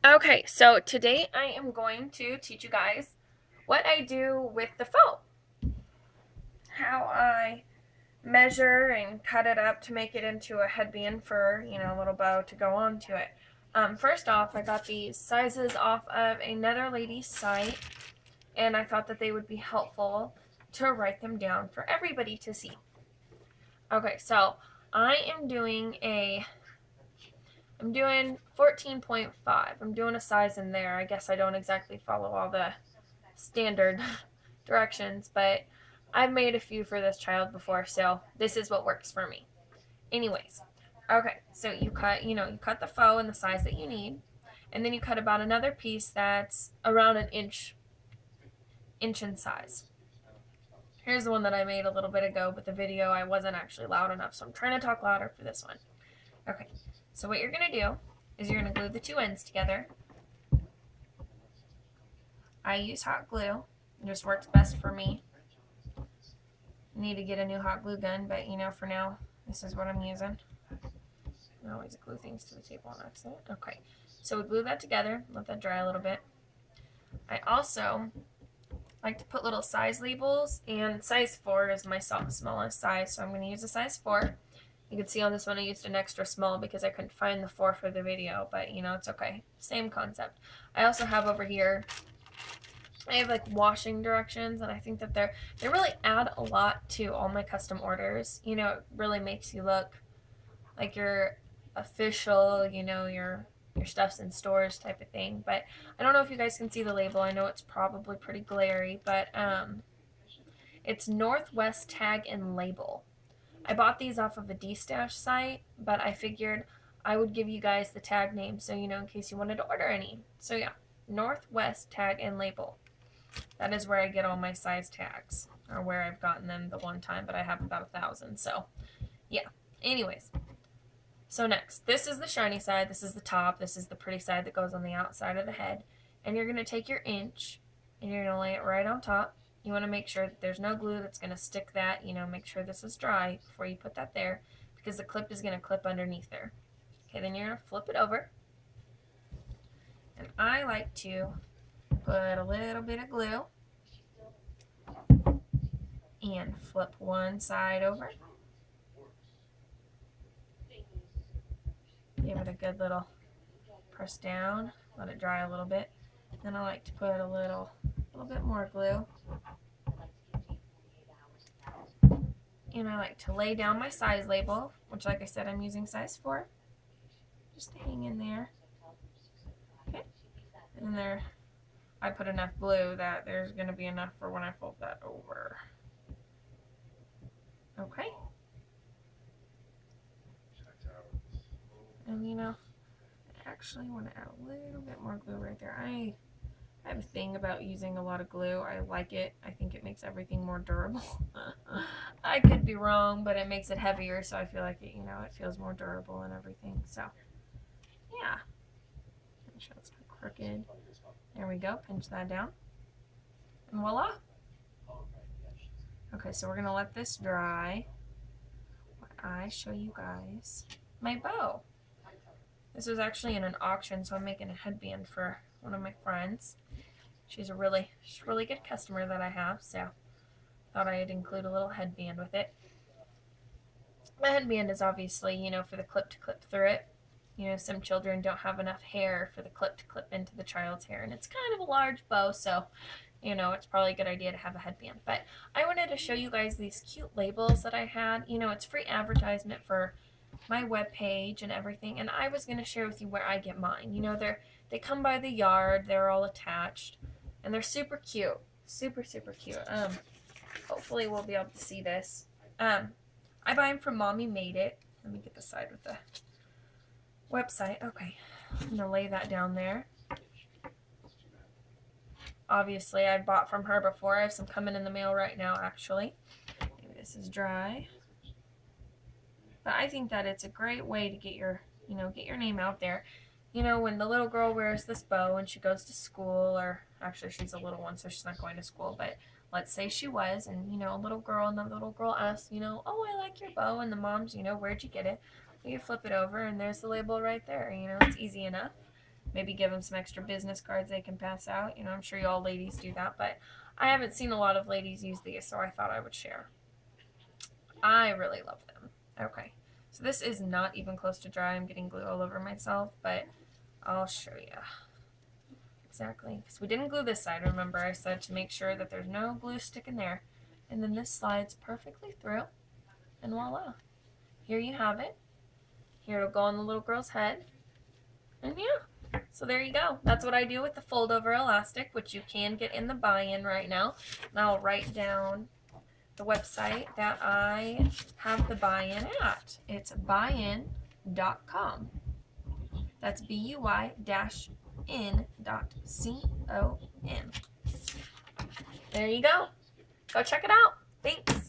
Okay, so today I am going to teach you guys what I do with the faux. How I measure and cut it up to make it into a headband for, a little bow to go onto it. First off, I got these sizes off of another lady's site, and I thought that they would be helpful to write them down for everybody to see. Okay, so I am doing 14.5. I'm doing a size in there. I guess I don't exactly follow all the standard directions, but I've made a few for this child before, so this is what works for me. Anyways, okay, so you cut the faux in the size that you need, and then you cut about another piece that's around an inch in size. Here's the one that I made a little bit ago, but the video I wasn't actually loud enough, so I'm trying to talk louder for this one. Okay, so what you're going to do is you're going to glue the two ends together. I use hot glue. It just works best for me. I need to get a new hot glue gun, but for now, this is what I'm using. I always glue things to the table on accident. Okay, so we glue that together, let that dry a little bit. I also like to put little size labels, and size 4 is my smallest size, so I'm going to use a size 4. You can see on this one I used an extra small because I couldn't find the 4 for the video, but it's okay. Same concept. I also have over here, I have like washing directions, and I think that they really add a lot to all my custom orders. It really makes you look like you're official, your stuff's in stores type of thing. But I don't know if you guys can see the label. I know it's probably pretty glary, but it's Northwest Tag and Label. I bought these off of a D-Stash site, but I figured I would give you guys the tag name, so in case you wanted to order any. So yeah, Northwest Tag and Label. That is where I get all my size tags, or where I've gotten them the one time, but I have about 1,000, so yeah. Anyways, so next, this is the shiny side, this is the top, this is the pretty side that goes on the outside of the head, and you're going to take your inch, and you're going to lay it right on top. You want to make sure that there's no glue that's going to stick that, make sure this is dry before you put that there, because the clip is going to clip underneath there. Okay, then you're going to flip it over, and I like to put a little bit of glue and flip one side over. Give it a good little press down, let it dry a little bit. Then I like to put a little bit more glue. And I like to lay down my size label, which like I said I'm using size 4. Just to hang in there. Okay. And there I put enough glue that there's going to be enough for when I fold that over. Okay. And I actually want to add a little bit more glue right there. I have a thing about using a lot of glue. I like it. I think it makes everything more durable. I could be wrong, but it makes it heavier, so I feel like it, it feels more durable and everything. So, yeah. Make sure it's not crooked. There we go. Pinch that down. And voila. Okay, so we're going to let this dry while I show you guys my bow. This was actually in an auction, so I'm making a headband for one of my friends. She's a really good customer that I have, so thought I'd include a little headband with it. The headband is obviously, for the clip to clip through it. Some children don't have enough hair for the clip to clip into the child's hair, and it's kind of a large bow, so it's probably a good idea to have a headband. But I wanted to show you guys these cute labels that I had. It's free advertisement for my webpage and everything, and I was going to share with you where I get mine. They come by the yard, they're all attached, and they're super cute. Super cute. Hopefully we'll be able to see this. I buy them from Mommy Made It. Let me get the side with the website. Okay, I'm going to lay that down there. Obviously, I've bought from her before. I have some coming in the mail right now, actually. Maybe this is dry. But I think that it's a great way to get your name out there. When the little girl wears this bow and she goes to school, or actually she's a little one, so she's not going to school, but let's say she was, and a little girl, and the little girl asks, oh, I like your bow, and the mom's, where'd you get it? You flip it over, and there's the label right there. It's easy enough. Maybe give them some extra business cards they can pass out. You know, I'm sure you all ladies do that, but I haven't seen a lot of ladies use these, so I thought I would share. I really love them. Okay, so this is not even close to dry. I'm getting glue all over myself, but I'll show you exactly, because we didn't glue this side. Remember, I said to make sure that there's no glue sticking there. And then this slides perfectly through, and voila. Here you have it. Here it'll go on the little girl's head. And yeah, so there you go. That's what I do with the fold over elastic, which you can get in the buy-in right now. And I'll write down the website that I have the buy-in at. It's buyin.com. That's buy-in.com. There you go. Go check it out. Thanks.